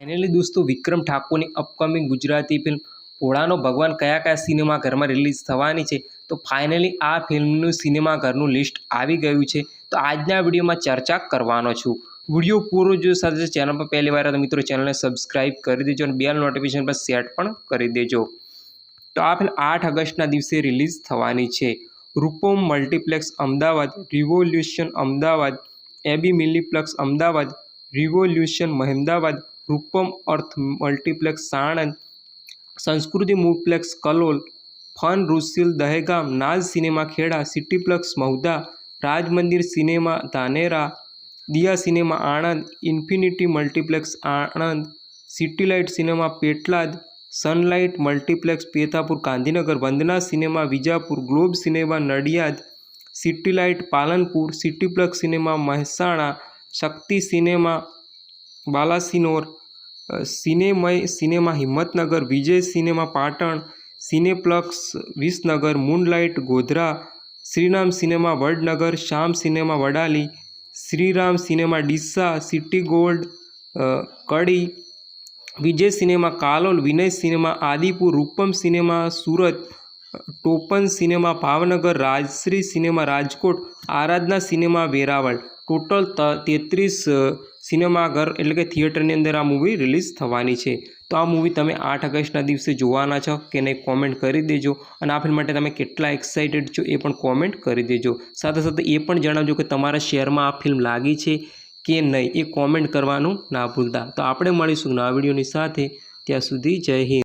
Finally दोस्तों विक्रम ठाकुर की upcoming Gujarati film भोळानो भगवान कया कया सिनेमाघर में रिलीज थवानी छे। तो फाइनली आ फिल्मनु सिनेमाघरनु लिस्ट आवी गयुं छे। तो आजना विडियो में चर्चा करवानो छुं। विडियो पूरो जो साथे चैनल पर पहली बार तो मित्रों चैनल ने सब्सक्राइब कर दीजो और बेल नोटिफिकेशन पर सेट पण करी देजो। तो आ फिल्म 8 ऑगस्ट दिवसे रिलीज थवानी छे। Rupam multiplex Amdavad, Revolution Amdavad, AB miniplex Amdavad, Revolution Mehmedabad, Rupam Earth multiplex Sanand, Sanskruti movieplex Kalol, Fun रुसिल Dehgam, Naaz cinema Kheda, Cityplex Mahuda, Raj Mandir cinema Dhanera, Diya cinema Anand, Infinity multiplex Anand, Citylight cinema Petlad, Sunlight multiplex Pethapur Gandhinagar, Vandana cinema Vijapur, Globe cinema Nadiad, Citylight Palanpur, Cityplex cinema Mehsana, Shakti cinema Balasinor, सिनेमय cinema Himmatnagar, Vijay cinema Patan, Cineplex Visnagar, Moonlight Godhra, Shriram cinema Vadnagar, Shyam cinema Vadali, Shriram cinema Deesa, City Gold Kadi, Vijay cinema Kalol, Vinay cinema Adipur, Rupam cinema Surat, Topan cinema Bhavnagar, Rajshree cinema Rajkot, Aradhana cinema Veraval. Total 33 सिनेमाघर एटले के थिएटरनी अंदर आ movie release थवानी छे। तो आ movie तमे 8 ऑगस्टना दिवसे जोवाना छो के नहीं कॉमेंट करी देजो। अने आ फिल्म माटे तमे केटला एक्साइटेड छो ए पण कॉमेंट करी देजो। साथे साथे ए पण जणावजो के तमारा शेરમાં आ फिल्म लागी छे के नहीं, ए कॉमेंट करवानुं ना भूलता। तो आपणे मळीशुं नवा विडियोनी साथे, त्यां सुधी जय हिंद।